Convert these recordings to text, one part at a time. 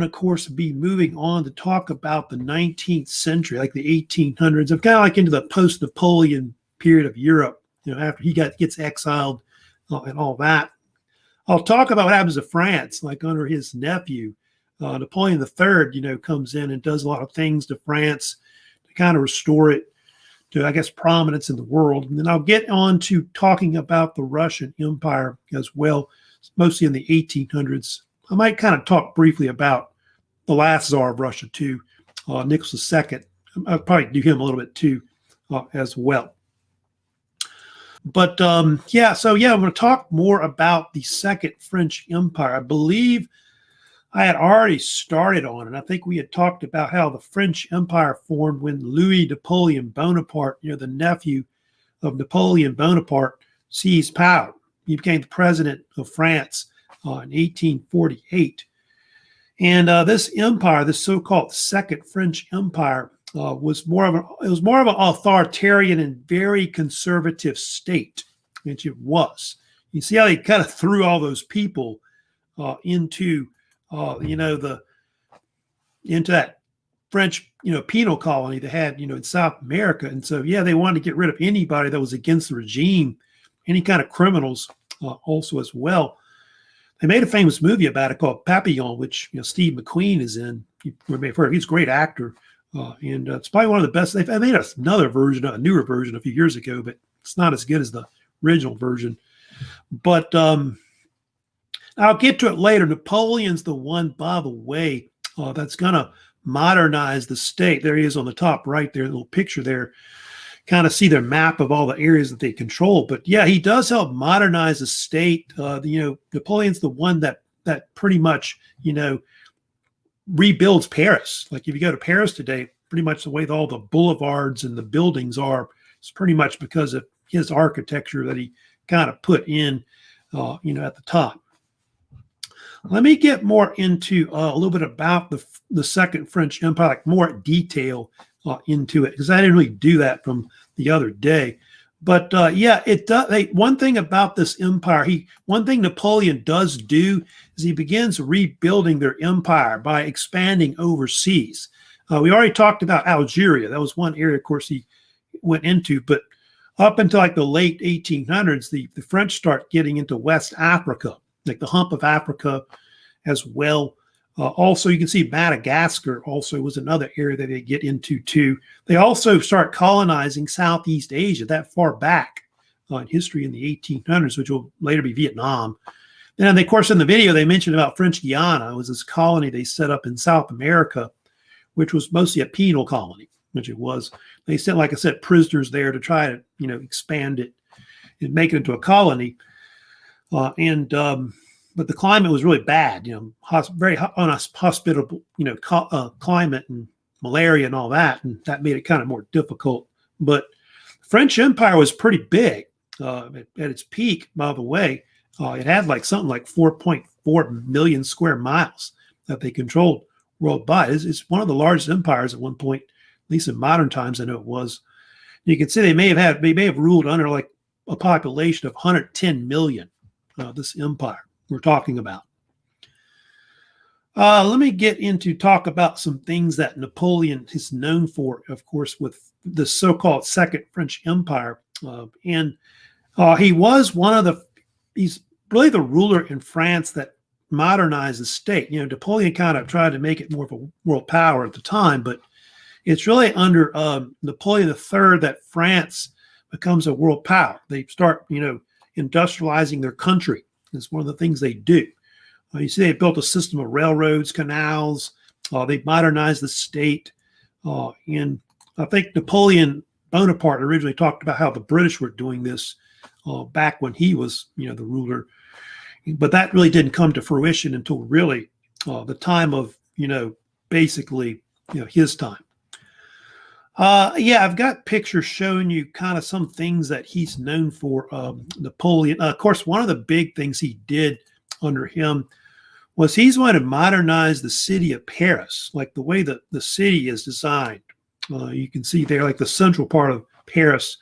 of course, be moving on to talk about the 19th century, like the 1800s, of kind of like into the post-Napoleon period of Europe, after he gets exiled and all that. I'll talk about what happens to France, like under his nephew, Napoleon III, comes in and does a lot of things to France to kind of restore it to, I guess, prominence in the world. And then I'll get on to talking about the Russian Empire as well, mostly in the 1800s. I might kind of talk briefly about the last Tsar of Russia too, Nicholas II. I'll probably do him a little bit too as well. But I'm going to talk more about the Second French Empire. I believe I had already started on it. I think we had talked about how the French Empire formed when Louis Napoleon Bonaparte, the nephew of Napoleon Bonaparte, seized power. He became the president of France in 1848. And this empire, this so-called Second French Empire, was more of an authoritarian and very conservative state, which it was. You see how they kind of threw all those people into that French penal colony they had in South America. And so they wanted to get rid of anybody that was against the regime, any kind of criminals also as well. They made a famous movie about it called Papillon, which Steve McQueen is in. He's a great actor, and it's probably one of the best. They made a newer version a few years ago, but it's not as good as the original version. But I'll get to it later. Napoleon's the one, by the way, that's going to modernize the state. There he is on the top right there, little picture there. Kind of see their map of all the areas that they control. But he does help modernize the state. Napoleon's the one that pretty much, rebuilds Paris. Like if you go to Paris today, pretty much the way all the boulevards and the buildings are, it's pretty much because of his architecture that he kind of put in, at the top. Let me get more into a little bit about the Second French Empire, like more detail into it, because I didn't really do that from the other day. But it does. One thing about this empire, one thing Napoleon does do is he begins rebuilding their empire by expanding overseas. We already talked about Algeria. That was one area, of course, he went into. But up until like the late 1800s, the French start getting into West Africa, like the hump of Africa as well. Also, you can see Madagascar also was another area that they get into too. They also start colonizing Southeast Asia that far back in history in the 1800s, which will later be Vietnam. And of course, in the video, they mentioned about French Guiana. It was this colony they set up in South America, which was mostly a penal colony, which it was. They sent, like I said, prisoners there to try to, expand it and make it into a colony. But the climate was really bad, very unhospitable, climate and malaria and all that. And that made it kind of more difficult. But French Empire was pretty big at its peak, by the way. It had something like 4.4 million square miles that they controlled worldwide. It's one of the largest empires at one point, at least in modern times. I know it was. You can see they may have ruled under like a population of 110 million. This empire we're talking about. Let me get into talk about some things that Napoleon is known for, of course, with the so-called Second French Empire. He was he's really the ruler in France that modernized the state. Napoleon kind of tried to make it more of a world power at the time, but it's really under Napoleon III that France becomes a world power. They start, industrializing their country. It's one of the things they do. You see, they built a system of railroads, canals. They modernized the state. And I think Napoleon Bonaparte originally talked about how the British were doing this back when he was, the ruler. But that really didn't come to fruition until really the time of, basically, his time. I've got pictures showing you kind of some things that he's known for. Napoleon, of course, one of the big things he did under him was he's going to modernize the city of Paris, like the way that the city is designed. You can see there, like the central part of Paris,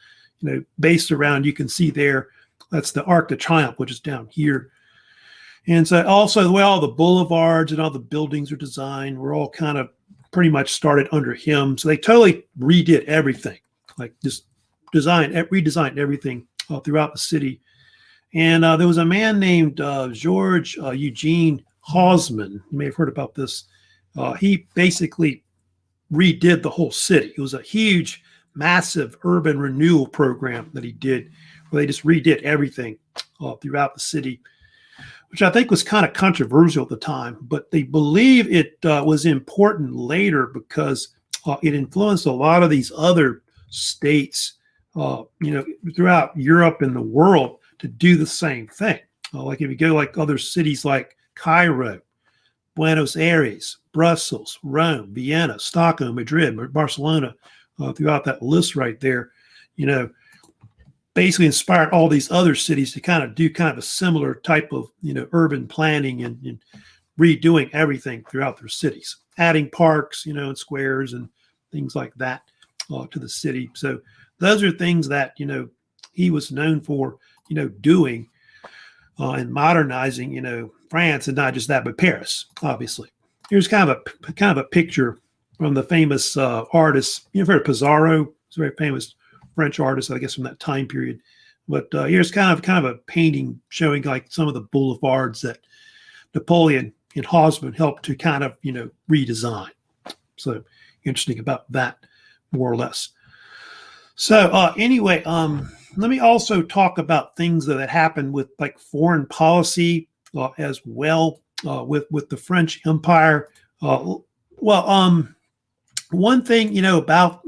based around, you can see there, that's the Arc de Triomphe, which is down here. And so also the way all the boulevards and all the buildings are designed were all kind of pretty much started under him. So they totally redid everything, like just redesigned everything throughout the city. And there was a man named George Eugene Haussmann. You may have heard about this. He basically redid the whole city. It was a huge, massive urban renewal program that he did, where they just redid everything throughout the city, which I think was kind of controversial at the time. But they believe it was important later because it influenced a lot of these other states, throughout Europe and the world to do the same thing. Like if you go like other cities like Cairo, Buenos Aires, Brussels, Rome, Vienna, Stockholm, Madrid, Barcelona, throughout that list right there, basically inspired all these other cities to kind of do kind of a similar type of, urban planning and redoing everything throughout their cities, adding parks, and squares and things like that to the city. So those are things that, he was known for, doing and modernizing, France, and not just that, but Paris, obviously. Here's kind of a picture from the famous artist. You've heard of Pissarro. He's a very famous French artist, I guess, from that time period. But here's kind of a painting showing like some of the boulevards that Napoleon and Haussmann helped to kind of, redesign. So interesting about that, more or less. So anyway, let me also talk about things that happened with like foreign policy as well with the French Empire. One thing, about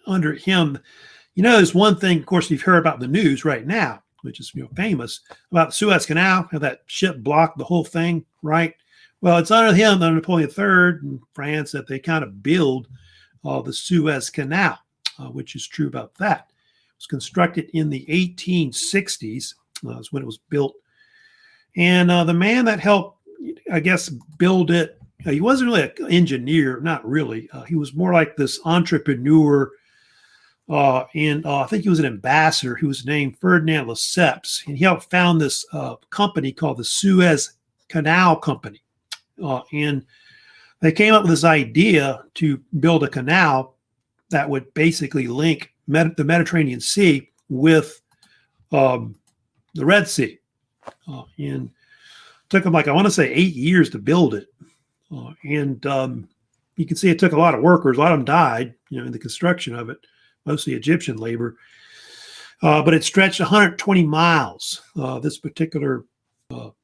under him, there's one thing, of course, you've heard about the news right now, which is, famous about the Suez Canal, how that ship blocked the whole thing, right? Well, it's under him, under Napoleon III in France, that they kind of build the Suez Canal, which is true about that. It was constructed in the 1860s, is when it was built. And the man that helped, I guess, build it, he wasn't really an engineer, not really. He was more like this entrepreneur, and I think he was an ambassador who was named Ferdinand Lesseps. And he helped found this company called the Suez Canal Company. And they came up with this idea to build a canal that would basically link the Mediterranean Sea with the Red Sea. And it took them I want to say 8 years to build it. And you can see it took a lot of workers. A lot of them died, in the construction of it, mostly Egyptian labor. But it stretched 120 miles, this particular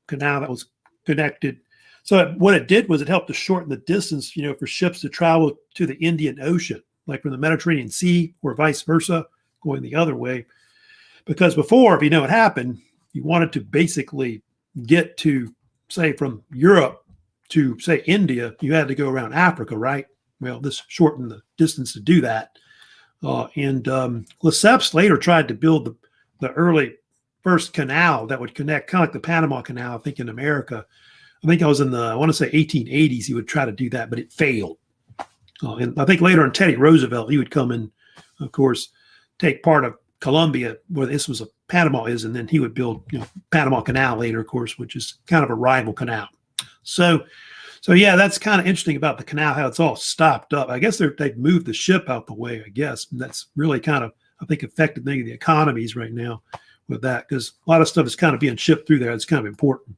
canal that was connected. So what it did was it helped to shorten the distance, for ships to travel to the Indian Ocean, like from the Mediterranean Sea or vice versa, going the other way. Because before, if you know what happened, you wanted to basically get to, say, from Europe to, say, India, you had to go around Africa, right? Well, this shortened the distance to do that. And Lesseps later tried to build the early first canal that would connect, kind of like the Panama Canal, I think, in America. I think I was in the, I want to say 1880s, he would try to do that, but it failed. And I think later on Teddy Roosevelt, he would come and, of course, take part of Colombia, where this was Panama is, and then he would build, Panama Canal later, of course, which is kind of a rival canal. So yeah, that's kind of interesting about the canal, how it's all stopped up. I guess they've moved the ship out the way, I guess. And that's really kind of, I think, affected many of the economies right now with that, because a lot of stuff is kind of being shipped through there. It's kind of important.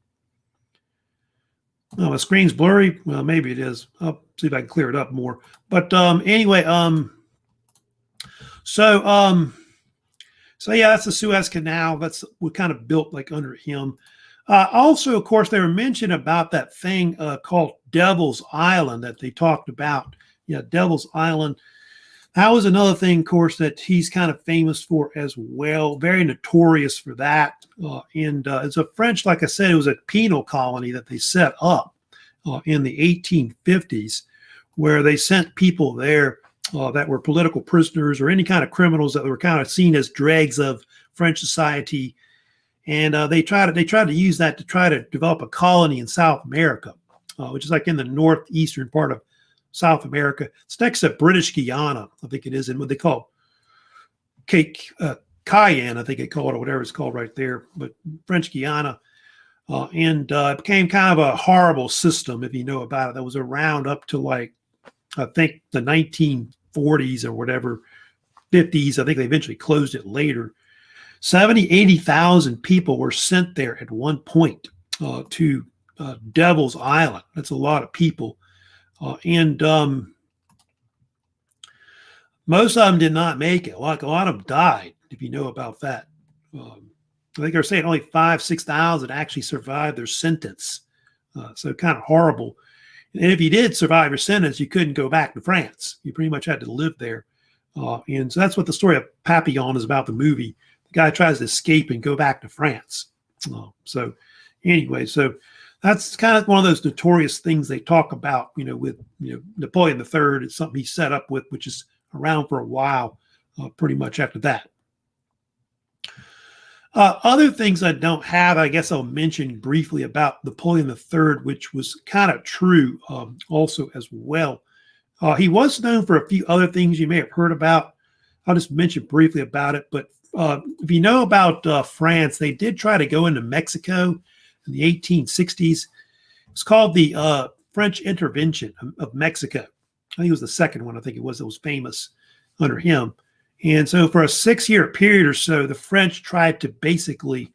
Oh, my screen's blurry. Well, maybe it is. I'll see if I can clear it up more. But anyway, so yeah, that's the Suez Canal. That's we kind of built like under him. Also, of course, they were mentioned about that thing called Devil's Island that they talked about. Yeah, Devil's Island. That was another thing, of course, that he's kind of famous for as well. Very notorious for that. And it's a French, like I said, it was a penal colony that they set up in the 1850s, where they sent people there that were political prisoners or any kind of criminals that were kind of seen as dregs of French society. And they tried to use that to try to develop a colony in South America, which is like in the northeastern part of South America. It's next to British Guiana, I think it is, in what they call Cayenne, I think they call it, or whatever it's called right there. But French Guiana. and it became kind of a horrible system, if you know about it, that was around up to like, I think the 1940s or whatever, 50s. I think they eventually closed it later. 70, 80,000 people were sent there at one point to Devil's Island. That's a lot of people. And most of them did not make it. Like a lot of them died, if you know about that. I think they're saying only 5,000, 6,000 actually survived their sentence. So kind of horrible. And if you did survive your sentence, you couldn't go back to France. You pretty much had to live there. And so that's what the story of Papillon is about, the movie. The guy tries to escape and go back to France. So anyway, so that's kind of one of those notorious things they talk about, with Napoleon III. It's something he set up with, which is around for a while, pretty much after that. Other things I don't have, I guess I'll mention briefly about Napoleon III, which was kind of true also as well. He was known for a few other things you may have heard about. I'll just mention briefly about it. But if you know about France, they did try to go into Mexico in the 1860s. It's called the French Intervention of Mexico. I think it was the second one. I think it was that was famous under him. And so for a 6-year period or so, the French tried to basically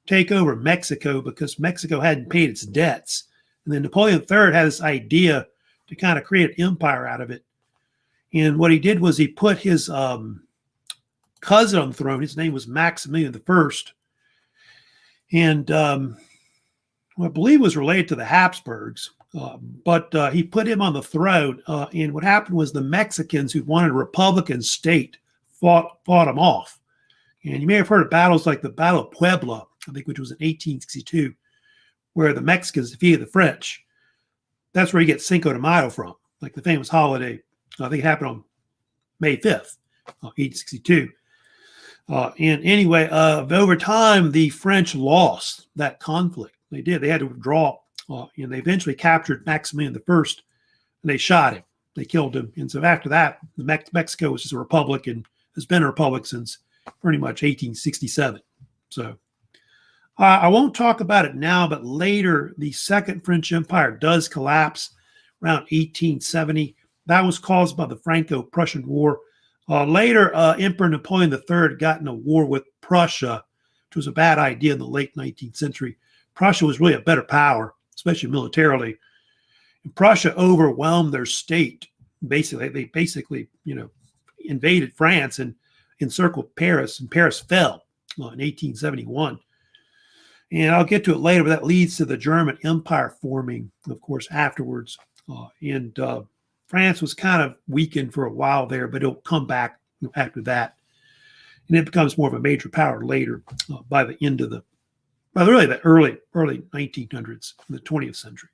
take over Mexico because Mexico hadn't paid its debts. And then Napoleon III had this idea to kind of create an empire out of it. And what he did was he put his cousin on the throne. His name was Maximilian I. And I believe was related to the Habsburgs. But he put him on the throne. And what happened was the Mexicans who wanted a Republican state fought him off. And you may have heard of battles like the Battle of Puebla, I think, which was in 1862, where the Mexicans defeated the French. That's where you get Cinco de Mayo from, like the famous holiday. I think it happened on May 5th, 1862. And anyway, over time, the French lost that conflict. They did. They had to withdraw. And they eventually captured Maximilian I, and they shot him. They killed him. And so after that, Mexico was just a republic and has been a republic since pretty much 1867. So I won't talk about it now, but later the Second French Empire does collapse around 1870. That was caused by the Franco-Prussian War. Later, Emperor Napoleon III got in a war with Prussia, which was a bad idea in the late 19th century. Prussia was really a better power, especially militarily. And Prussia overwhelmed their state. They basically, invaded France and encircled Paris, and Paris fell in 1871. And I'll get to it later, but that leads to the German Empire forming, of course, afterwards. And France was kind of weakened for a while there, but it'll come back after that. And it becomes more of a major power later by the end of the early 1900s, the 20th century.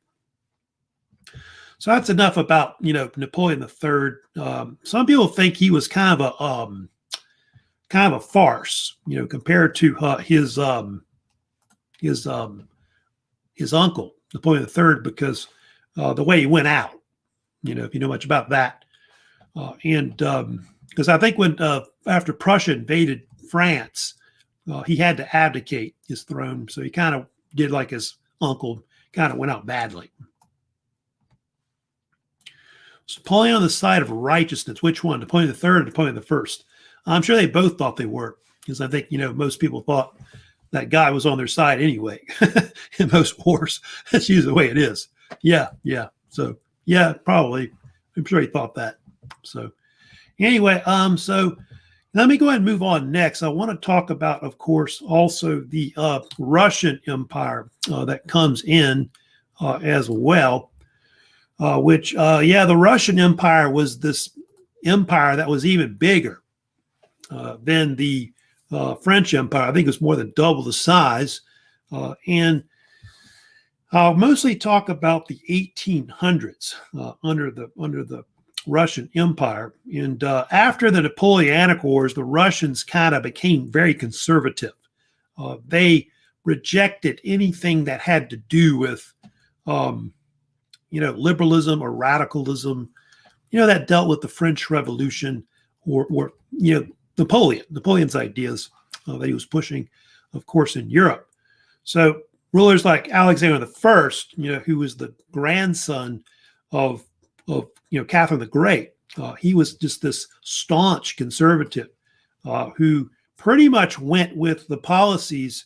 So that's enough about, Napoleon III. Some people think he was kind of a farce, compared to his uncle, Napoleon III, because the way he went out, if you know much about that. And because I think when after Prussia invaded France, he had to abdicate his throne. So he kind of did like his uncle, kind of went out badly. So Napoleon on the side of righteousness, which one? Napoleon III or Napoleon I? I'm sure they both thought they were, because I think, most people thought that guy was on their side anyway in most wars. That's usually the way it is. Yeah. So, yeah, probably. I'm sure he thought that. So, anyway, so let me go ahead and move on next. I want to talk about, of course, also the Russian Empire that comes in as well, which, the Russian Empire was this empire that was even bigger than the French Empire. I think it was more than double the size. And I'll mostly talk about the 1800s under the Russian Empire. And after the Napoleonic Wars, the Russians kind of became very conservative. They rejected anything that had to do with, liberalism or radicalism, that dealt with the French Revolution or Napoleon's ideas that he was pushing, of course, in Europe. So rulers like Alexander the First, who was the grandson of Catherine the Great. He was just this staunch conservative who pretty much went with the policies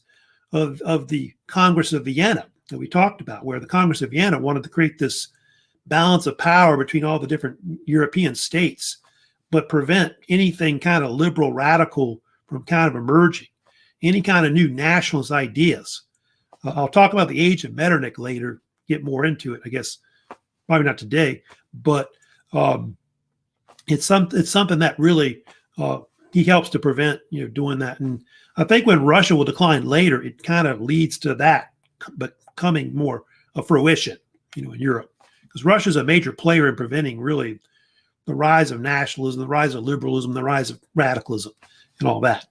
of the Congress of Vienna that we talked about, where the Congress of Vienna wanted to create this balance of power between all the different European states, but prevent anything kind of liberal radical from kind of emerging, any kind of new nationalist ideas. I'll talk about the age of Metternich later, get more into it, I guess, probably not today, but it's something that really he helps to prevent doing that. And I think when Russia will decline later, it kind of leads to that, but coming more of fruition, in Europe, because Russia is a major player in preventing really the rise of nationalism, the rise of liberalism, the rise of radicalism, and all that.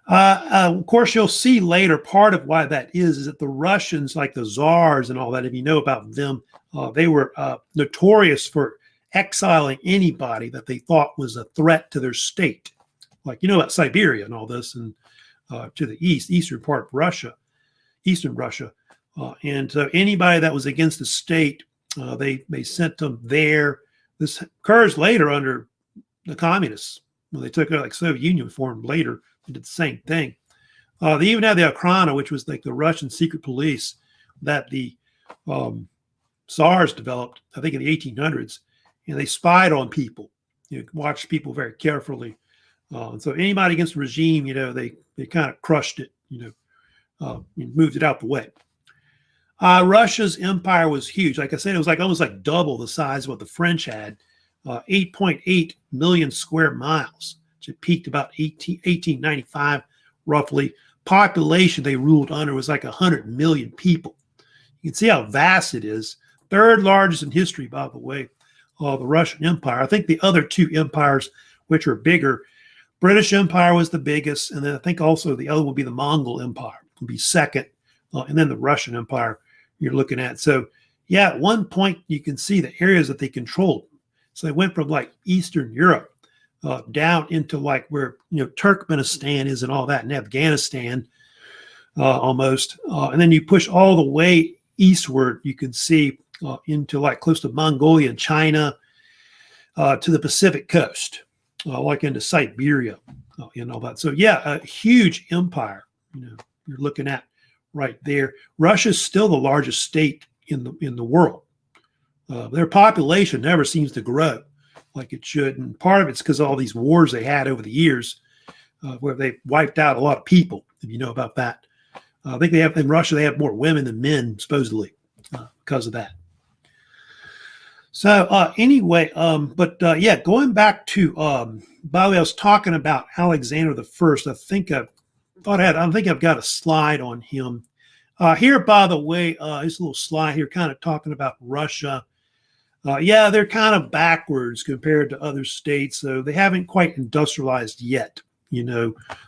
Of course, you'll see later part of why that is that the Russians, like the czars and all that, if you know about them, they were notorious for exiling anybody that they thought was a threat to their state. Like, about Siberia and all this, and to the eastern part of Russia, eastern Russia. And so anybody that was against the state, they sent them there. This occurs later under the communists. When they took like Soviet Union formed later, they did the same thing. They even had the Okhrana, which was like the Russian secret police that the czars developed, I think in the 1800s, and they spied on people, watched people very carefully. And so anybody against the regime, they kind of crushed it, moved it out the way. Russia's empire was huge. Like I said, it was almost like double the size of what the French had, 8.8 million square miles. It peaked about 1895, roughly. Population they ruled under was like 100 million people. You can see how vast it is. Third largest in history, by the way, the Russian Empire. I think the other two empires, which are bigger, British Empire was the biggest, and then I think also the other would be the Mongol Empire, would be second, and then the Russian Empire you're looking at. So, yeah, at one point you can see the areas that they controlled. So they went from like Eastern Europe down into like where Turkmenistan is and all that, and Afghanistan almost, and then you push all the way eastward. You can see into like close to Mongolia and China, to the Pacific coast, like into Siberia and all that. So yeah, a huge empire. You're looking at right there. Russia's still the largest state in the world. Their population never seems to grow like it should, and part of it's because of all these wars they had over the years, where they wiped out a lot of people. If you know about that, I think in Russia they have more women than men supposedly because of that. So anyway, yeah, going back to by the way, I was talking about Alexander the First. I think I've got a slide on him here. By the way, this little slide here, kind of talking about Russia. Yeah, they're kind of backwards compared to other states, so they haven't quite industrialized yet.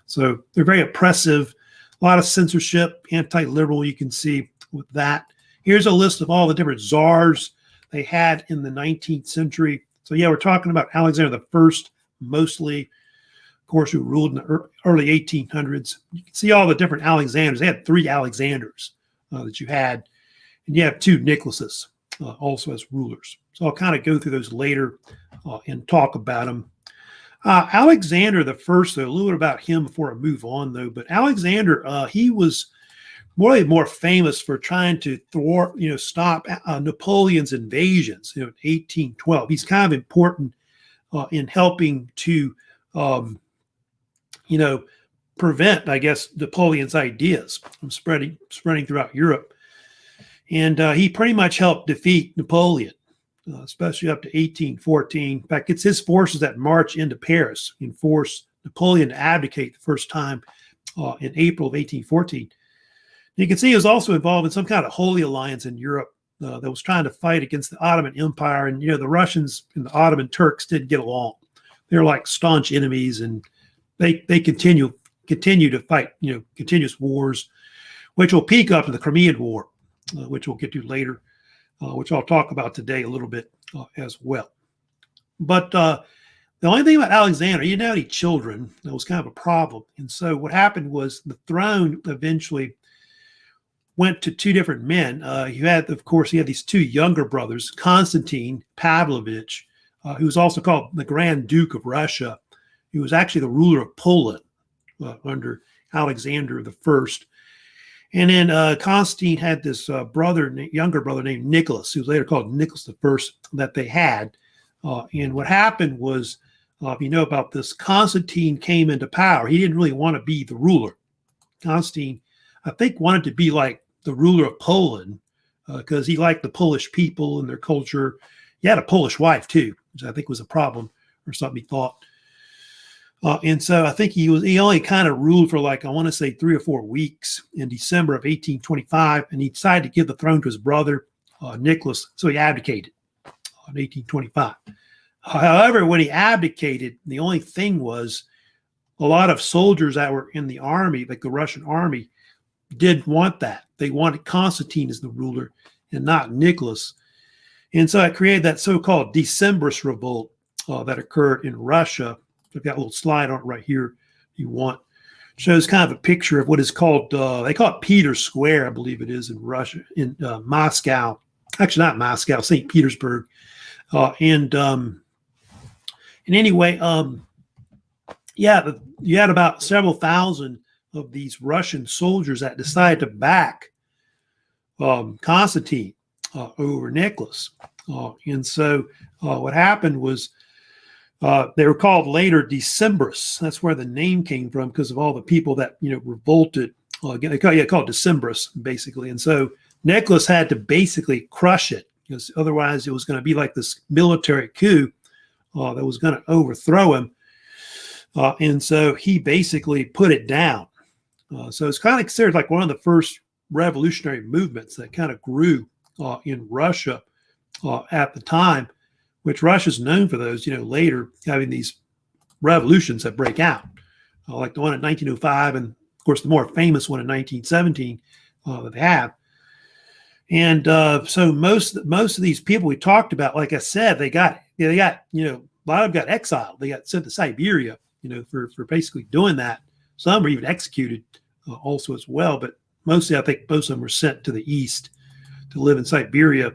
So they're very oppressive, a lot of censorship, anti-liberal. You can see with that. Here's a list of all the different czars they had in the 19th century. So yeah, we're talking about Alexander the First mostly, of course, who ruled in the early 1800s. You can see all the different Alexanders. They had 3 Alexanders that you had, and you have 2 Nicholases also as rulers. So I'll kind of go through those later and talk about them. Alexander the First, though, a little bit about him before I move on, though. But Alexander, he was more famous for trying to stop Napoleon's invasions. In 1812, he's kind of important in helping to, prevent, I guess, Napoleon's ideas from spreading throughout Europe. And he pretty much helped defeat Napoleon, especially up to 1814. In fact, it's his forces that march into Paris and force Napoleon to abdicate the first time in April of 1814. You can see he was also involved in some kind of holy alliance in Europe that was trying to fight against the Ottoman Empire. And, the Russians and the Ottoman Turks didn't get along. They're like staunch enemies, and they continue to fight, continuous wars, which will peak up to the Crimean War, which we'll get to later, which I'll talk about today a little bit as well. But the only thing about Alexander, he didn't have any children. That was kind of a problem. And so what happened was the throne eventually went to two different men. He had these two younger brothers, Constantine Pavlovich, who was also called the Grand Duke of Russia. He was actually the ruler of Poland under Alexander I. And then Constantine had this younger brother named Nicholas, who was later called Nicholas I, that they had. And what happened was, if you know about this, Constantine came into power. He didn't really want to be the ruler. Constantine, I think, wanted to be like the ruler of Poland because he liked the Polish people and their culture. He had a Polish wife too, which I think was a problem or something he thought. And so I think he only kind of ruled for I want to say 3 or 4 weeks in December of 1825, and he decided to give the throne to his brother, Nicholas, so he abdicated in 1825. However, when he abdicated, the only thing was a lot of soldiers that were in the army, like the Russian army, didn't want that. They wanted Constantine as the ruler and not Nicholas. And so it created that so-called Decembrist Revolt that occurred in Russia. I've got a little slide on it right here if you want. It shows kind of a picture of what is called, they call it Peter's Square, I believe it is in Russia, in Moscow. Actually, not Moscow, St. Petersburg. And anyway, yeah, you had about several thousand of these Russian soldiers that decided to back Constantine over Nicholas. And so what happened was they were called later Decembrists. That's where the name came from because of all the people that revolted. They called Decembrists basically. And so Nicholas had to basically crush it because otherwise it was going to be like this military coup that was going to overthrow him. And so he basically put it down. So it's kind of considered like one of the first revolutionary movements that kind of grew in Russia at the time, which Russia's known for those, later having these revolutions that break out, like the one in 1905, and of course the more famous one in 1917 that they have. And so most of these people we talked about, like I said, they got a lot of them got exiled. They got sent to Siberia, for basically doing that. Some were even executed also as well, but mostly I think most of them were sent to the east to live in Siberia.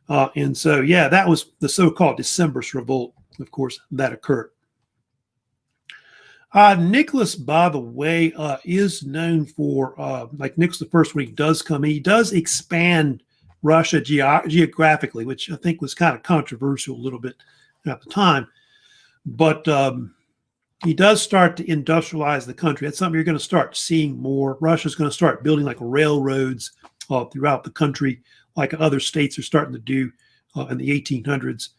And so, yeah, that was the so-called Decembrist Revolt, of course, that occurred. Nicholas, by the way, is known for, like Nicholas I, when he does come in, he does expand Russia geographically, which I think was kind of controversial a little bit at the time. But he does start to industrialize the country. That's something you're going to start seeing more. Russia's going to start building like railroads throughout the country, like other states are starting to do in the 1800s.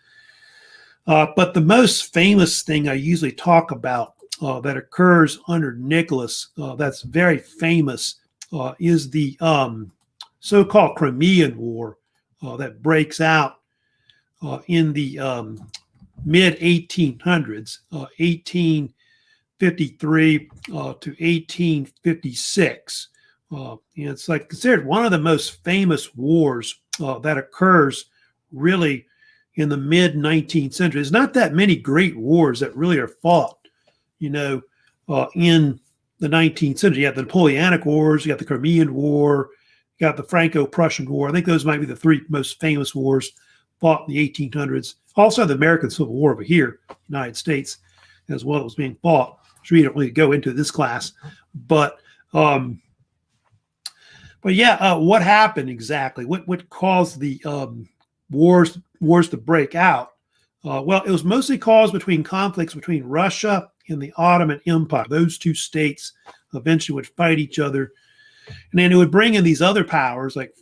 But the most famous thing I usually talk about that occurs under Nicholas, that's very famous, is the so-called Crimean War that breaks out in the mid-1800s, 1853 to 1856. And it's like considered one of the most famous wars that occurs really in the mid-19th century. There's not that many great wars that really are fought, in the 19th century. You have the Napoleonic Wars, you got the Crimean War, you got the Franco-Prussian War. I think those might be the 3 most famous wars fought in the 1800s. Also the American Civil War over here, United States, as well, was being fought. So we don't really go into this class, but yeah, what happened exactly? What caused the wars to break out? Well, it was mostly caused between conflicts between Russia and the Ottoman Empire. Those two states eventually would fight each other, and then it would bring in these other powers like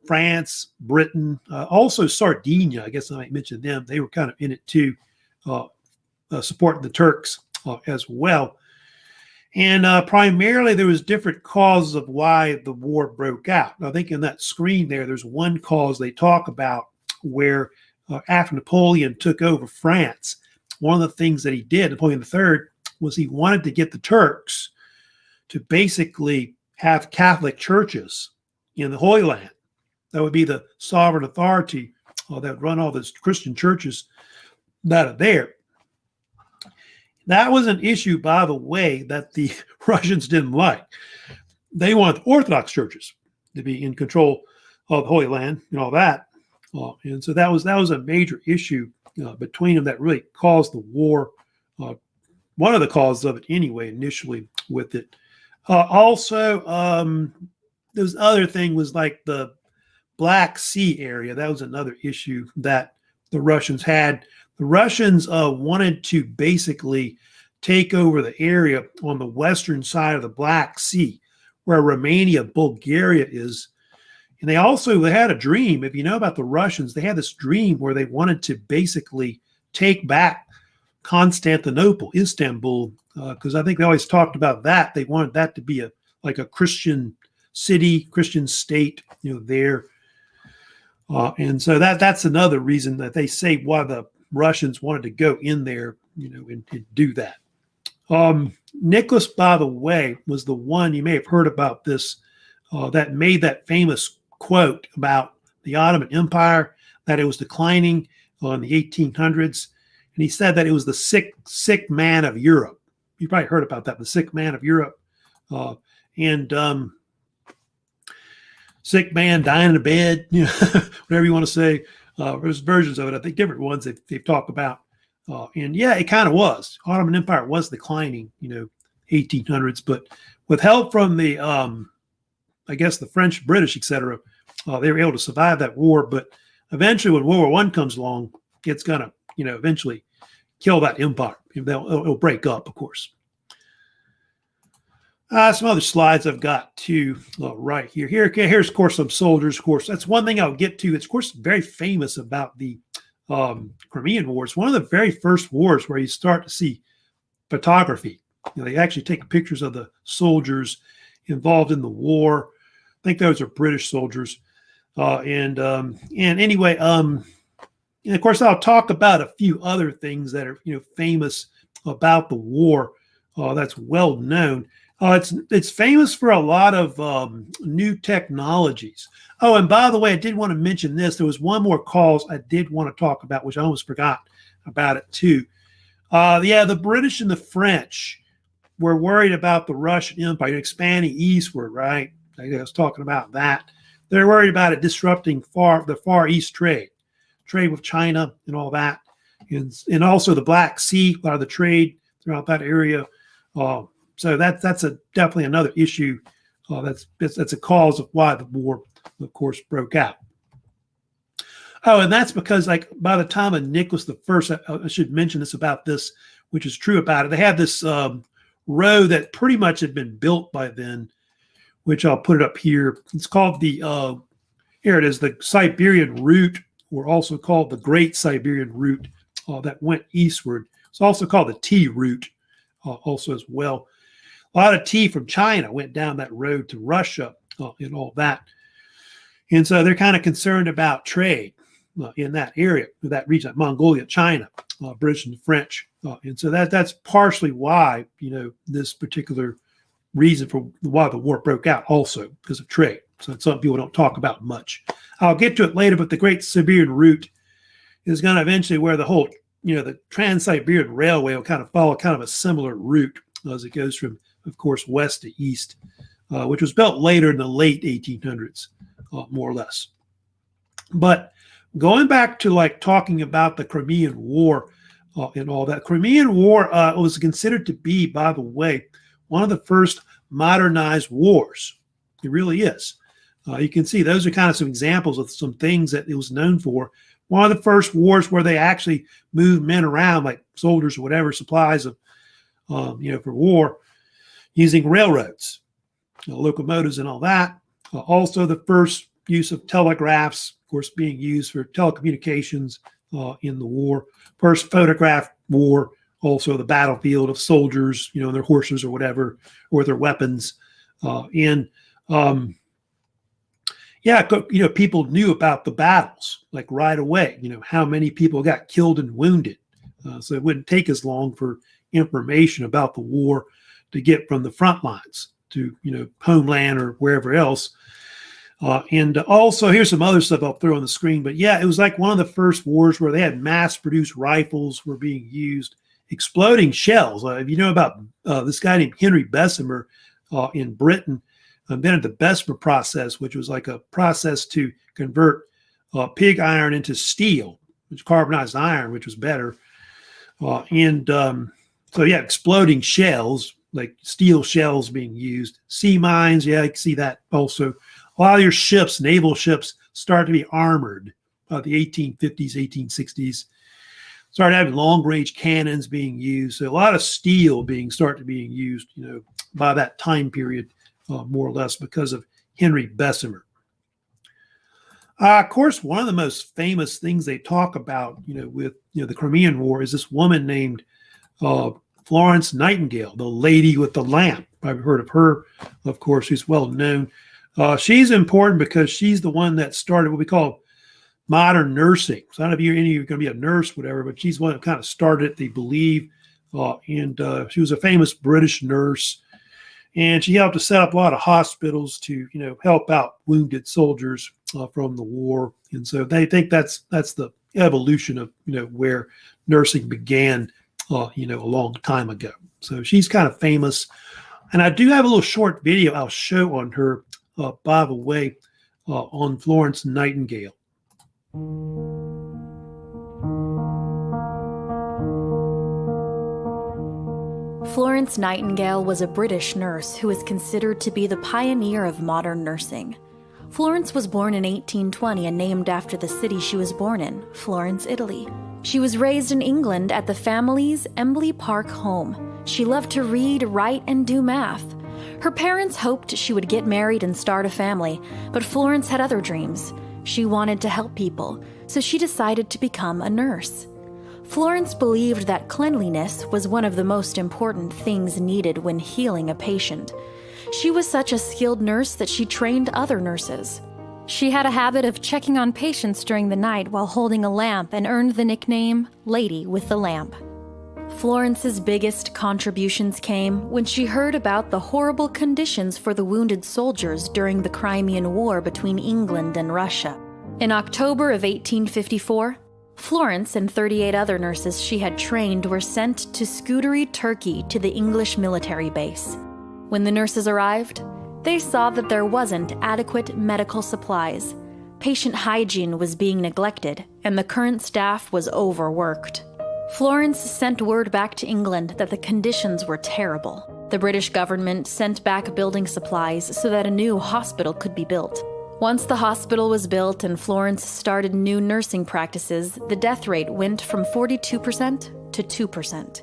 France, Britain, also Sardinia. I guess I might mention them. They were kind of in it too, supporting the Turks as well. And primarily there was different causes of why the war broke out. I think in that screen there's one cause they talk about where after Napoleon took over France, one of the things that he did, Napoleon III, was he wanted to get the Turks to basically have Catholic churches in the Holy Land. That would be the sovereign authority that would run all those Christian churches that are there. That was an issue, by the way, that the Russians didn't like. They wanted Orthodox churches. to be in control of the Holy Land and all that. And so that was a major issue between them that really caused the war. One of the causes of it, anyway, initially with it. Also, those other thing was like the Black Sea area. That was another issue that the Russians had. The Russians wanted to basically take over the area on the western side of the Black Sea, where Romania, Bulgaria is. And they had a dream. If you know about the Russians, they had this dream where they wanted to basically take back Constantinople, Istanbul, because I think they always talked about that. They wanted that to be like a Christian city, Christian state, there. And so that's another reason that they say why the Russians wanted to go in there, and do that. Nicholas, by the way, was the one, you may have heard about this, that made that famous quote about the Ottoman Empire, that it was declining in the 1800s. And he said that it was the sick man of Europe. You probably heard about that, the sick man of Europe. Sick man dying in a bed, whatever you want to say. There's versions of it, I think different ones they've talked about. And yeah, it kind of was. Ottoman Empire was declining, 1800s, but with help from the, I guess the French, British, etc., they were able to survive that war. But eventually when World War I comes along, it's going to, eventually kill that empire. It'll break up, of course. Some other slides I've got too right here. Here's, of course, some soldiers. Of course, that's one thing I'll get to. It's, of course, very famous about the Crimean War. It's one of the very first wars where you start to see photography. They actually take pictures of the soldiers involved in the war. I think those are British soldiers. And anyway, and of course, I'll talk about a few other things that are, famous about the war. That's well known. It's famous for a lot of new technologies. Oh, and by the way, I did want to mention this. There was one more cause I did want to talk about, which I almost forgot about it too. The British and the French were worried about the Russian Empire expanding eastward, right? I was talking about that. They're worried about it disrupting the Far East trade with China and all that. And also the Black Sea, a lot of the trade throughout that area. So that's definitely another issue. That's a cause of why the war, of course, broke out. Oh, and that's because, like, by the time of Nicholas I, I should mention this about this, which is true about it. They had this road that pretty much had been built by then, which I'll put it up here. It's called here it is, the Siberian Route, or also called the Great Siberian Route, that went eastward. It's also called the Tea Route, also as well. A lot of tea from China went down that road to Russia and all that. And so they're kind of concerned about trade in that area, that region, Mongolia, China, British and French. And so that's partially why, this particular reason for why the war broke out, also because of trade. So it's something people don't talk about much. I'll get to it later, but the Great Siberian Route is going to eventually where the whole, the Trans-Siberian Railway will kind of follow kind of a similar route as it goes from, of course, west to east, which was built later in the late 1800s, more or less. But going back to like talking about the Crimean War and all that, Crimean War was considered to be, by the way, one of the first modernized wars. It really is. You can see those are kind of some examples of some things that it was known for. One of the first wars where they actually moved men around, like soldiers or whatever, supplies of, for war, using railroads, locomotives and all that. Also the first use of telegraphs, of course, being used for telecommunications in the war. First photograph war, also the battlefield of soldiers, their horses or whatever, or their weapons. People knew about the battles, like right away, how many people got killed and wounded. So it wouldn't take as long for information about the war to get from the front lines to, homeland or wherever else. And also, here's some other stuff I'll throw on the screen. But yeah, it was like one of the first wars where they had mass-produced rifles were being used, exploding shells. If you know about this guy named Henry Bessemer in Britain, invented the Bessemer process, which was like a process to convert pig iron into steel, which carbonized iron, which was better. So yeah, exploding shells, like steel shells being used. Sea mines, yeah, you can see that also. A lot of your ships, naval ships, started to be armored by the 1850s, 1860s. Started having long-range cannons being used. So a lot of steel started being used, by that time period, more or less because of Henry Bessemer. Of course, one of the most famous things they talk about, with the Crimean War is this woman named Florence Nightingale, the lady with the lamp. I've heard of her, of course, who's well known. She's important because she's the one that started what we call modern nursing. So I don't know if any of you are going to be a nurse, whatever, but she's one that kind of started it, they believe. And she was a famous British nurse. And she helped to set up a lot of hospitals to, help out wounded soldiers from the war. And so they think that's the evolution of, where nursing began, a long time ago. So she's kind of famous. And I do have a little short video I'll show on her, by the way, on Florence Nightingale. Florence Nightingale was a British nurse who is considered to be the pioneer of modern nursing. Florence was born in 1820 and named after the city she was born in, Florence, Italy. She was raised in England at the family's Embley Park home. She loved to read, write, and do math. Her parents hoped she would get married and start a family, but Florence had other dreams. She wanted to help people, so she decided to become a nurse. Florence believed that cleanliness was one of the most important things needed when healing a patient. She was such a skilled nurse that she trained other nurses. She had a habit of checking on patients during the night while holding a lamp and earned the nickname Lady with the Lamp. Florence's biggest contributions came when she heard about the horrible conditions for the wounded soldiers during the Crimean War between England and Russia. In October of 1854, Florence and 38 other nurses she had trained were sent to Scutari, Turkey, to the English military base. When the nurses arrived, they saw that there wasn't adequate medical supplies. Patient hygiene was being neglected, and the current staff was overworked. Florence sent word back to England that the conditions were terrible. The British government sent back building supplies so that a new hospital could be built. Once the hospital was built and Florence started new nursing practices, the death rate went from 42% to 2%.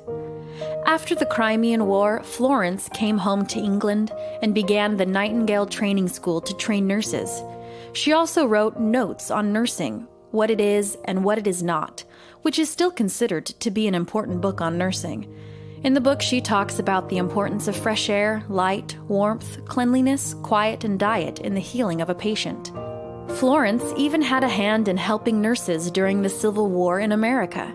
After the Crimean War, Florence came home to England and began the Nightingale Training School to train nurses. She also wrote notes on nursing, what it is and what it is not, which is still considered to be an important book on nursing. In the book, she talks about the importance of fresh air, light, warmth, cleanliness, quiet, and diet in the healing of a patient. Florence even had a hand in helping nurses during the Civil War in America.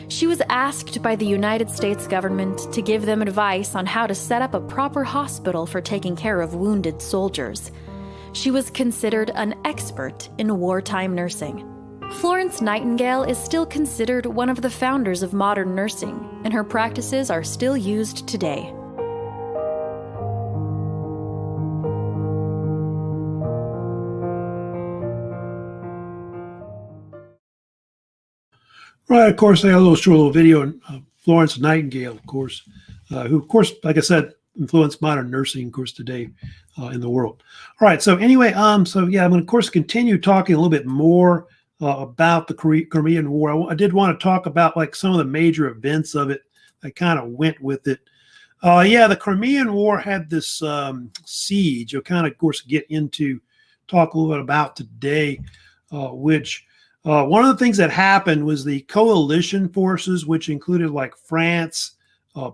She was asked by the United States government to give them advice on how to set up a proper hospital for taking care of wounded soldiers. She was considered an expert in wartime nursing. Florence Nightingale is still considered one of the founders of modern nursing, and her practices are still used today. Right, of course, they had a little video on Florence Nightingale, of course, who, of course, like I said, influenced modern nursing, of course, today in the world. All right, so anyway, I'm going to, of course, continue talking a little bit more about the Crimean War. I did want to talk about like some of the major events of it that kind of went with it. The Crimean War had this siege. I'll kind of course, talk a little bit about today, which one of the things that happened was the coalition forces, which included like France,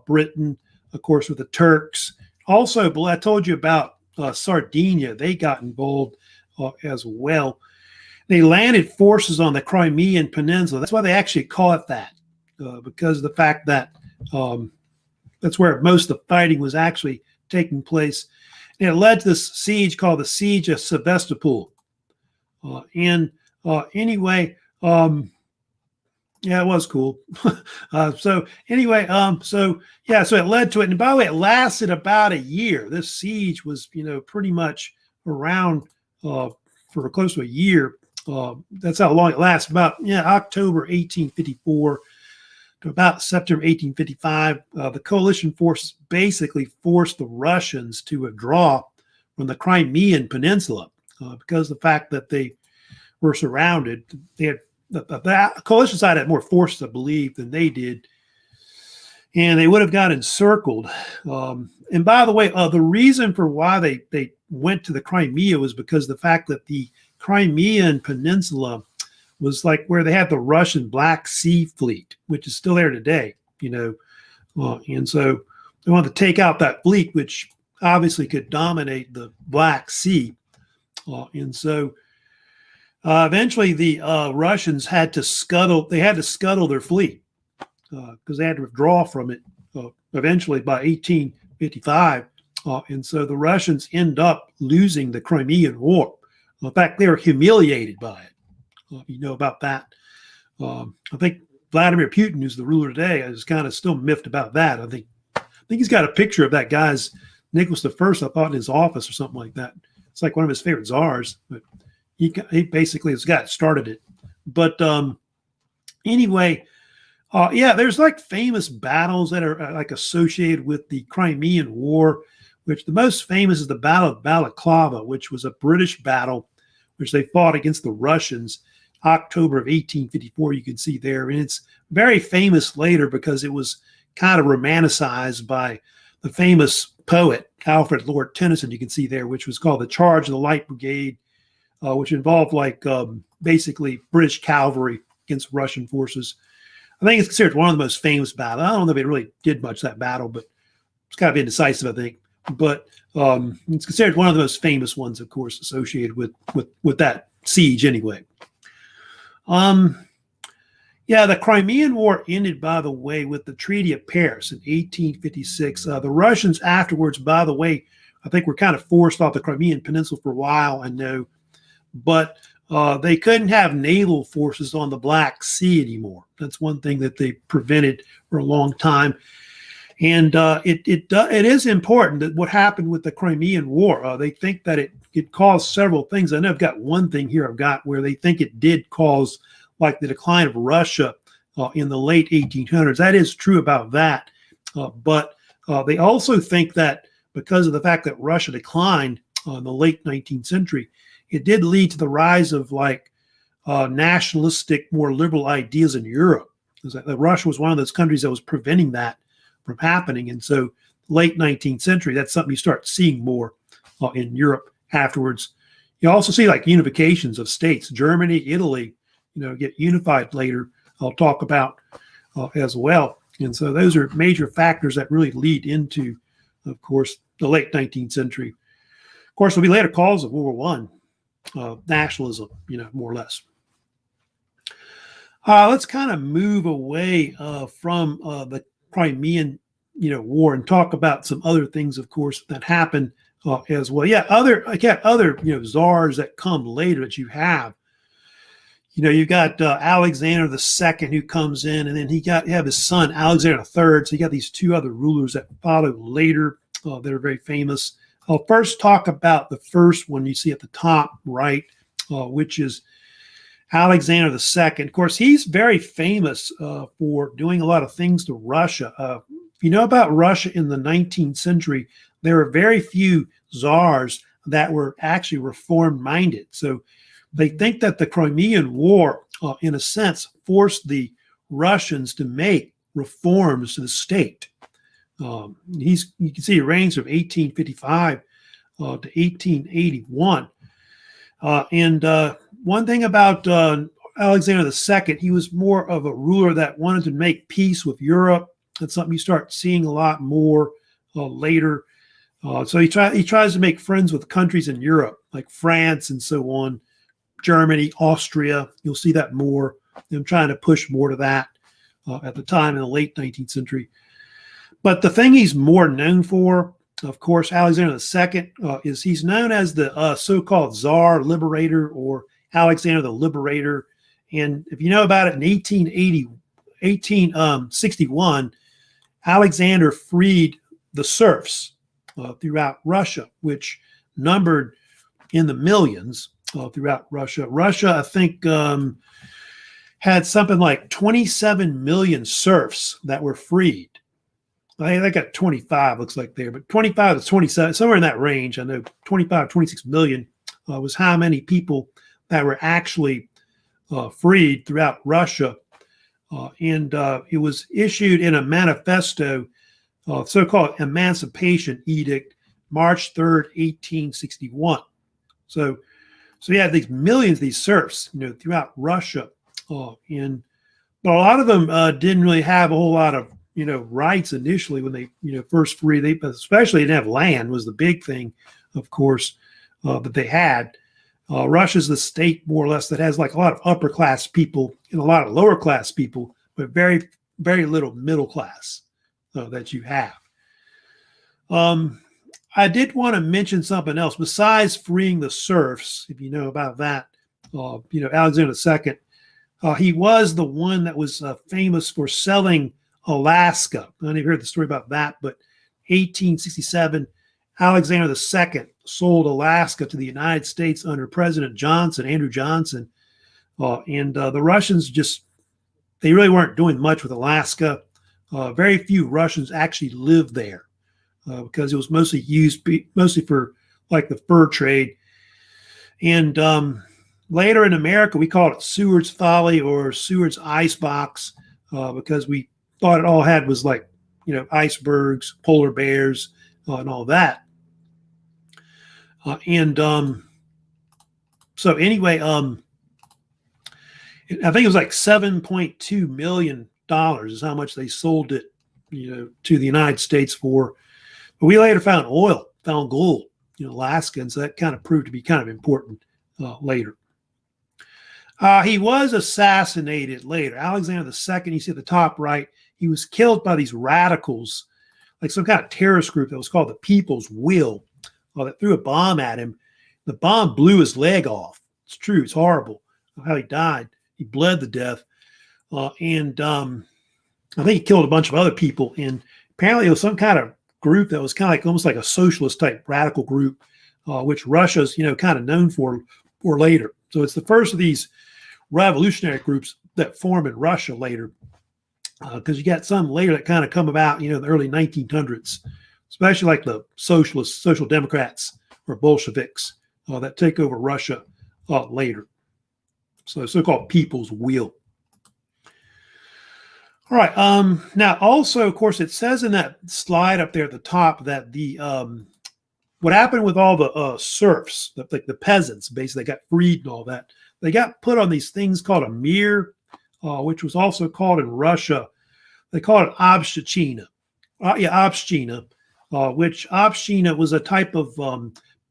Britain, of course, with the Turks. Also, I told you about Sardinia. They got involved as well. They landed forces on the Crimean Peninsula. That's why they actually call it that, because of the fact that that's where most of the fighting was actually taking place. And it led to this siege called the Siege of Sevastopol. Anyway, Yeah, it was cool. So anyway, so yeah, so it led to it. And by the way, it lasted about a year. This siege was, pretty much around for close to a year. That's how long it lasted. About October 1854 to about September 1855. The coalition forces basically forced the Russians to withdraw from the Crimean Peninsula because of the fact that they were surrounded. They had the coalition side had more force to believe than they did, and they would have got encircled. And by the way, the reason for why they went to the Crimea was because the fact that the Crimean Peninsula was like where they had the Russian Black Sea Fleet, which is still there today, and so they wanted to take out that fleet, which obviously could dominate the Black Sea, and so eventually the Russians had to scuttle. They had to scuttle their fleet because they had to withdraw from it eventually by 1855, and so the Russians end up losing the Crimean War. In fact, they were humiliated by it. You know about that. I think Vladimir Putin, who's the ruler today, is kind of still miffed about that. I think he's got a picture of that guy's Nicholas I, I thought, in his office or something like that. It's like one of his favorite czars, but he basically is the guy that started it. But anyway, there's like famous battles that are like associated with the Crimean War, which the most famous is the Battle of Balaclava, which was a British battle, which they fought against the Russians, October of 1854. You can see there, and it's very famous later because it was kind of romanticized by the famous poet Alfred Lord Tennyson. You can see there, which was called the Charge of the Light Brigade, which involved basically British cavalry against Russian forces. I think it's considered one of the most famous battles. I don't know if it really did much that battle, but it's kind of indecisive, I think. But it's considered one of the most famous ones, of course, associated with that siege anyway. The Crimean War ended, by the way, with the Treaty of Paris in 1856. The Russians afterwards, by the way, I think were kind of forced off the Crimean Peninsula for a while, I know, but they couldn't have naval forces on the Black Sea anymore. That's one thing that they prevented for a long time. And it is important that what happened with the Crimean War. They think that it caused several things. I know I've got one thing here where they think it did cause like the decline of Russia in the late 1800s. That is true about that. But they also think that because of the fact that Russia declined in the late 19th century, it did lead to the rise of nationalistic, more liberal ideas in Europe. Russia was one of those countries that was preventing that from happening. And so late 19th century, that's something you start seeing more in Europe afterwards. You also see like unifications of states. Germany, Italy, get unified later. I'll talk about as well. And so those are major factors that really lead into, of course, the late 19th century. Of course, there'll be later calls of World War I, nationalism, more or less. Let's kind of move away from the Crimean, war and talk about some other things, of course, that happened as well. Other czars that come later that you have. You've got Alexander II who comes in, and then you have his son Alexander III. So you got these two other rulers that follow later that are very famous. I'll first talk about the first one you see at the top right, which is Alexander II. Of course, he's very famous for doing a lot of things to Russia. If you know about Russia in the 19th century, there were very few czars that were actually reform-minded. So they think that the Crimean War, in a sense, forced the Russians to make reforms to the state. You can see he reigns from 1855 to 1881. And one thing about Alexander II, he was more of a ruler that wanted to make peace with Europe. That's something you start seeing a lot more later. So he tries to make friends with countries in Europe, like France and so on, Germany, Austria. You'll see that more. Them trying to push more to that at the time in the late 19th century. But the thing he's more known for, of course, Alexander II, is he's known as the so-called Tsar Liberator, or Alexander the Liberator. And if you know about it, in 1861, Alexander freed the serfs throughout Russia, which numbered in the millions throughout Russia. Russia, I think, had something like 27 million serfs that were freed. I think they got 25, looks like there, but 25 to 27, somewhere in that range. I know 25, 26 million was how many people that were actually freed throughout Russia. And it was issued in a manifesto, so-called Emancipation Edict, March 3rd, 1861. So you had these millions of these serfs, throughout Russia. But a lot of them didn't really have a whole lot of, rights initially when they, first free. They especially didn't have land was the big thing, of course, that they had. Russia's the state more or less that has like a lot of upper class people and a lot of lower class people, but very, very little middle class that you have. I did want to mention something else besides freeing the serfs. If you know about that, Alexander II, he was the one that was famous for selling Alaska. I don't know if you heard the story about that, but 1867, Alexander II sold Alaska to the United States under President Johnson, Andrew Johnson. And the Russians they really weren't doing much with Alaska. Very few Russians actually lived there because it was mostly used for like the fur trade. And later in America, we called it Seward's Folly or Seward's Icebox because we thought it all had was like, icebergs, polar bears, and all that. So anyway, I think it was like $7.2 million is how much they sold it, to the United States for. But we later found gold, Alaska, and so that kind of proved to be kind of important later. He was assassinated later. Alexander II, you see at the top right, he was killed by these radicals, like some kind of terrorist group that was called the People's Will, that threw a bomb at him. The bomb blew his leg off. It's true. It's horrible how he died. He bled to death. And I think he killed a bunch of other people. And apparently it was some kind of group that was kind of like almost like a socialist type radical group, which Russia's, kind of known for later. So it's the first of these revolutionary groups that form in Russia later, because you got some later that kind of come about, in the early 1900s, especially like the socialists, social democrats, or Bolsheviks that take over Russia later. So so-called People's Will. All right. Now, also, of course, it says in that slide up there at the top that the what happened with all the serfs, like the peasants, basically, they got freed and all that. They got put on these things called a mir, which was also called in Russia, they call it obshchina. Obshchina, which obshchina was a type of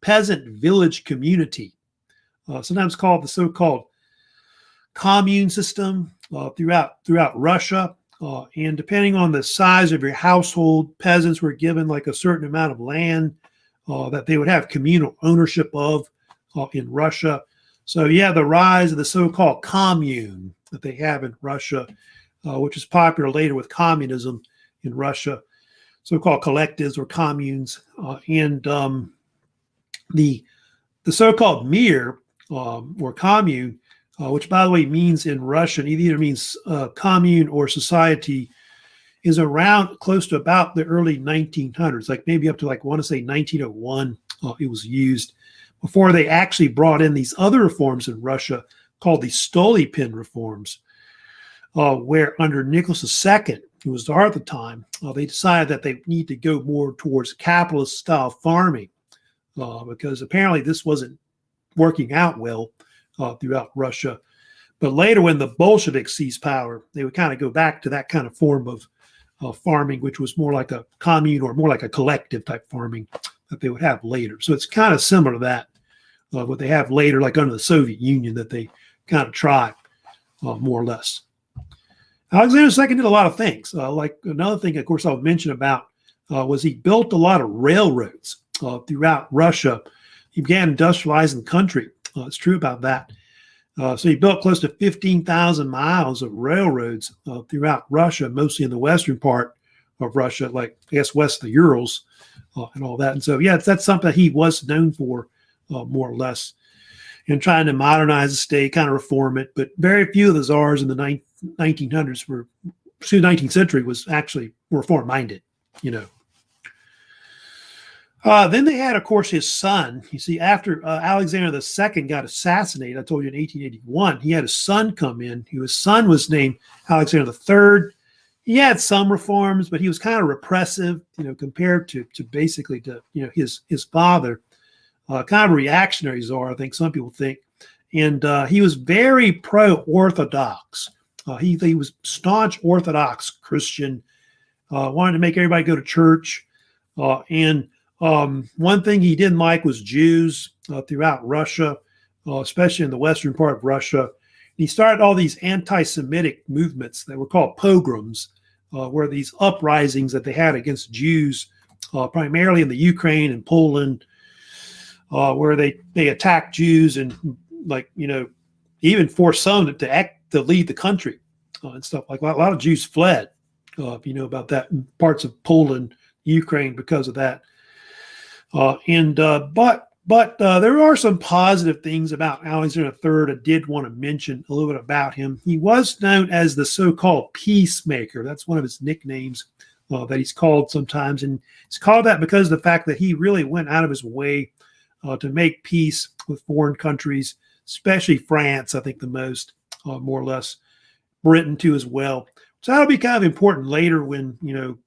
peasant village community, sometimes called the so-called commune system throughout Russia. And depending on the size of your household, peasants were given like a certain amount of land that they would have communal ownership of in Russia. So you have the rise of the so-called commune that they have in Russia, which is popular later with communism in Russia, so-called collectives or communes. And the so-called mir or commune, which, by the way, means in Russian, it either means commune or society, is around close to about the early 1900s, like maybe up to I want to say 1901, it was used before they actually brought in these other reforms in Russia called the Stolypin reforms, where under Nicholas II, who was Tsar at the time, they decided that they need to go more towards capitalist style farming because apparently this wasn't working out well throughout Russia. But later, when the Bolsheviks seized power, they would kind of go back to that kind of form of farming, which was more like a commune or more like a collective type farming that they would have later. So it's kind of similar to that, what they have later, like under the Soviet Union, that they kind of tried more or less. Alexander II did a lot of things. Like another thing, of course, I'll mention about was he built a lot of railroads throughout Russia. He began industrializing the country. It's true about that. So he built close to 15,000 miles of railroads throughout Russia, mostly in the western part of Russia, like I guess west of the Urals and all that. And so, yeah, that's something that he was known for, more or less, and trying to modernize the state, kind of reform it. But very few of the czars in the 1900s were, excuse, 19th century was actually reform-minded, you know. Then they had, of course, his son. You see, after Alexander II got assassinated, I told you in 1881, he had his son come in. His son was named Alexander III. He had some reforms, but he was kind of repressive, you know, compared to basically to, you know, his father. Kind of a reactionary czar, I think some people think. And he was very pro-Orthodox. He was staunch Orthodox Christian, wanted to make everybody go to church. And one thing he didn't like was Jews throughout Russia, especially in the western part of Russia. He started all these anti-Semitic movements that were called pogroms, where these uprisings that they had against Jews, primarily in the Ukraine and Poland, where they attacked Jews and, like, you know, even forced some to leave the country and stuff like that. A lot of Jews fled, if you know about that, in parts of Poland, Ukraine, because of that. But there are some positive things about Alexander III. I did want to mention a little bit about him. He was known as the so-called peacemaker. That's one of his nicknames that he's called sometimes. And he's called that because of the fact that he really went out of his way to make peace with foreign countries, especially France, I think the most, more or less, Britain too as well. So that'll be kind of important later when, you know,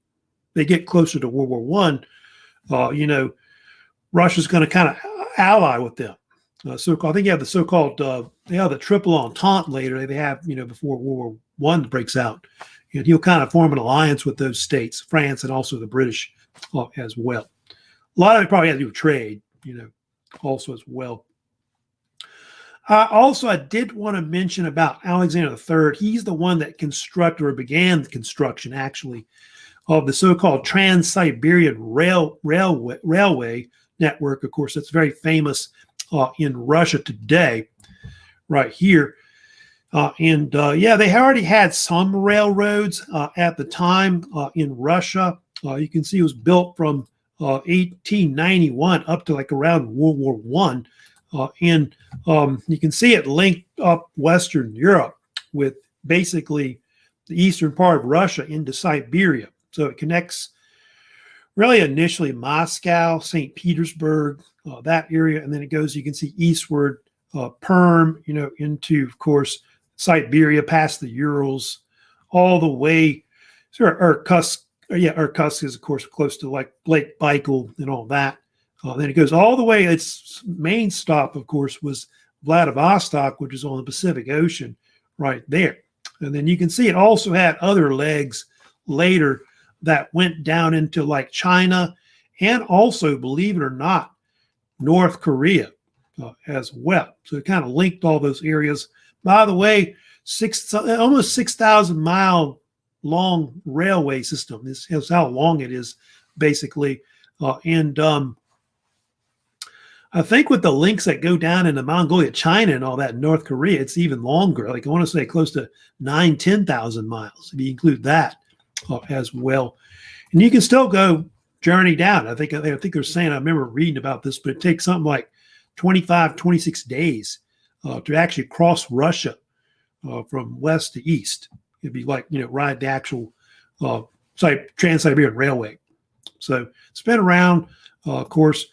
they get closer to World War I. You know, Russia's going to kind of ally with them. So I think you have the so-called, they have the Triple Entente later. They have, you know, before World War I breaks out. And he'll kind of form an alliance with those states, France and also the British as well. A lot of it probably has to do with trade, you know, also as well. Also, I did want to mention about Alexander III. He's the one that constructed or began the construction, actually, of the so-called Trans-Siberian Railway network. Of course, that's very famous in Russia today, right here. Yeah, they already had some railroads at the time in Russia. You can see it was built from 1891 up to like around World War I. And you can see it linked up Western Europe with basically the eastern part of Russia into Siberia. So it connects really initially Moscow, St. Petersburg, that area, and then it goes, you can see eastward, Perm, you know, into, of course, Siberia, past the Urals, all the way, Irkutsk is, of course, close to like Lake Baikal and all that. Then it goes all the way. Its main stop, of course, was Vladivostok, which is on the Pacific Ocean right there. And then you can see it also had other legs later that went down into like China and also, believe it or not, North Korea as well. So it kind of linked all those areas. By the way, almost 6,000 mile long railway system. This is how long it is, basically. I think with the links that go down into Mongolia, China, and all that, North Korea, it's even longer. Like I want to say close to 10,000 miles, if you include that as well. And you can still go journey down. I think they're saying, I remember reading about this, but it takes something like 25, 26 days to actually cross Russia from west to east. It'd be like, you know, ride the actual Trans-Siberian Railway. So it's been around, of course.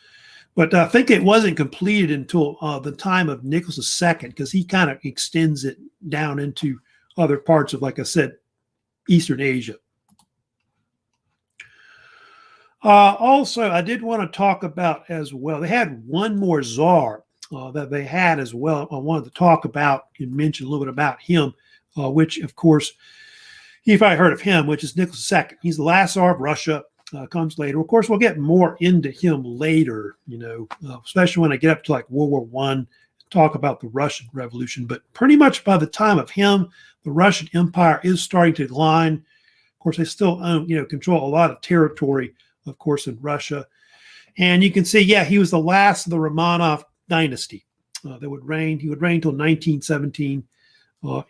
But I think it wasn't completed until the time of Nicholas II, because he kind of extends it down into other parts of, like I said, Eastern Asia. Also, I did want to talk about as well, they had one more czar that they had as well. I wanted to talk about and mention a little bit about him, which, of course, you've probably heard of him, which is Nicholas II. He's the last czar of Russia. Comes later. Of course, we'll get more into him later, you know, especially when I get up to like World War I, talk about the Russian Revolution. But pretty much by the time of him, the Russian Empire is starting to decline. Of course, they still own, you know, control a lot of territory, of course, in Russia. And you can see, yeah, he was the last of the Romanov dynasty. that would reign. He would reign until 1917.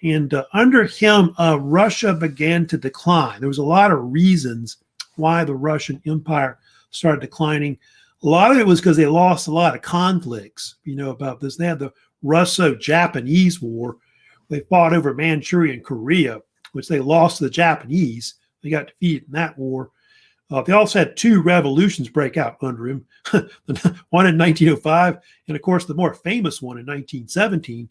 And under him, Russia began to decline. There was a lot of reasons why the Russian Empire started declining. A lot of it was because they lost a lot of conflicts. You know about this. They had the Russo-Japanese War. They fought over Manchuria and Korea, which they lost to the Japanese. They got defeated in that war. They also had two revolutions break out under him, one in 1905, and of course the more famous one in 1917.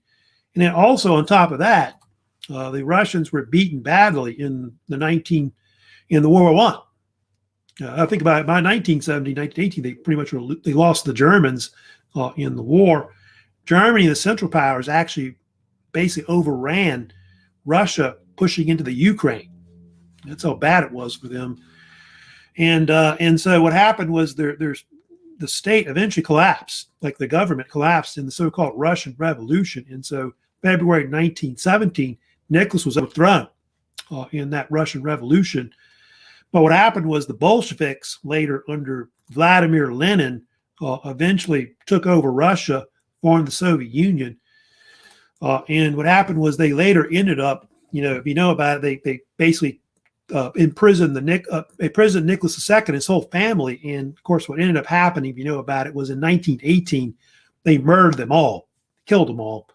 And then also on top of that, the Russians were beaten badly in World War I. I think by 1917, 1918, they pretty much they lost the Germans in the war. Germany, the Central Powers, actually basically overran Russia pushing into the Ukraine. That's how bad it was for them. And so what happened was the state eventually collapsed, like the government collapsed in the so-called Russian Revolution. And so February 1917, Nicholas was overthrown in that Russian Revolution. But what happened was the Bolsheviks, later under Vladimir Lenin, eventually took over Russia, formed the Soviet Union. And what happened was they later ended up, if you know about it, they basically imprisoned Nicholas II and his whole family. And of course, what ended up happening, if you know about it, was in 1918, they murdered them all, killed them all.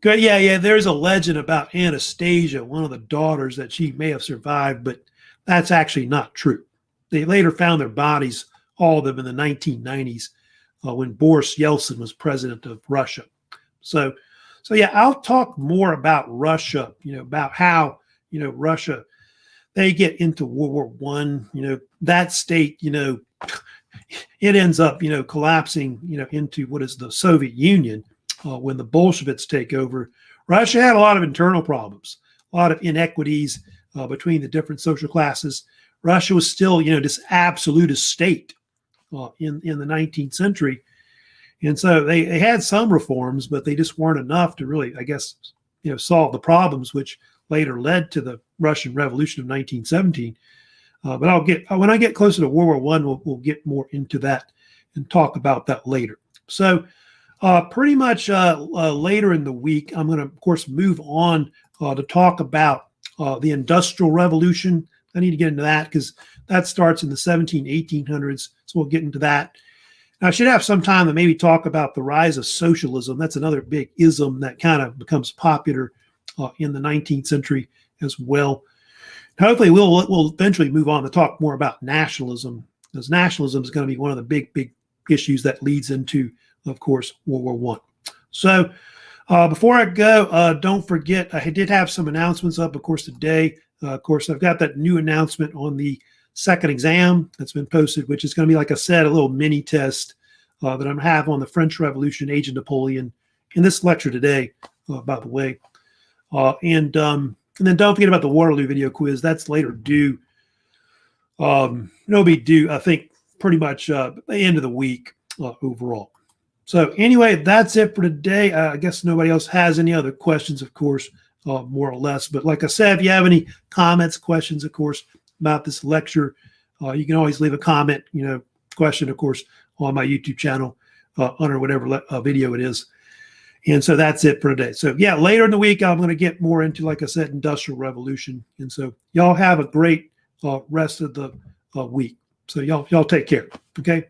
There's a legend about Anastasia, one of the daughters, that she may have survived, but that's actually not true. They later found their bodies, all of them, in the 1990s when Boris Yeltsin was president of Russia. So yeah, I'll talk more about Russia, about how, Russia, they get into World War I, that state, it ends up, collapsing, into what is the Soviet Union when the Bolsheviks take over. Russia had a lot of internal problems, a lot of inequities between the different social classes. Russia was still, this absolutist state in the 19th century. And so they had some reforms, but they just weren't enough to really, I guess, solve the problems, which later led to the Russian Revolution of 1917. But when I get closer to World War I, we'll get more into that and talk about that later. So pretty much later in the week, I'm going to, of course, move on to talk about the Industrial Revolution. I need to get into that because that starts in the 1800s. So we'll get into that. I should have some time to maybe talk about the rise of socialism. That's another big ism that kind of becomes popular in the 19th century as well. Hopefully, we'll eventually move on to talk more about nationalism, because nationalism is going to be one of the big issues that leads into, of course, World War I. So before I go, don't forget, I did have some announcements up, of course, today. Of course, I've got that new announcement on the second exam that's been posted, which is going to be, like I said, a little mini test that I'm going to have on the French Revolution, Age of Napoleon, in this lecture today, by the way. And then don't forget about the Waterloo video quiz. That's later due. It'll be due, I think, pretty much the end of the week overall. So anyway, that's it for today. I guess nobody else has any other questions, of course, more or less. But like I said, if you have any comments, questions, of course, about this lecture, you can always leave a comment, question, of course, on my YouTube channel under whatever video it is. And so that's it for today. So yeah, later in the week, I'm going to get more into, like I said, Industrial Revolution. And so y'all have a great rest of the week. So y'all take care. Okay.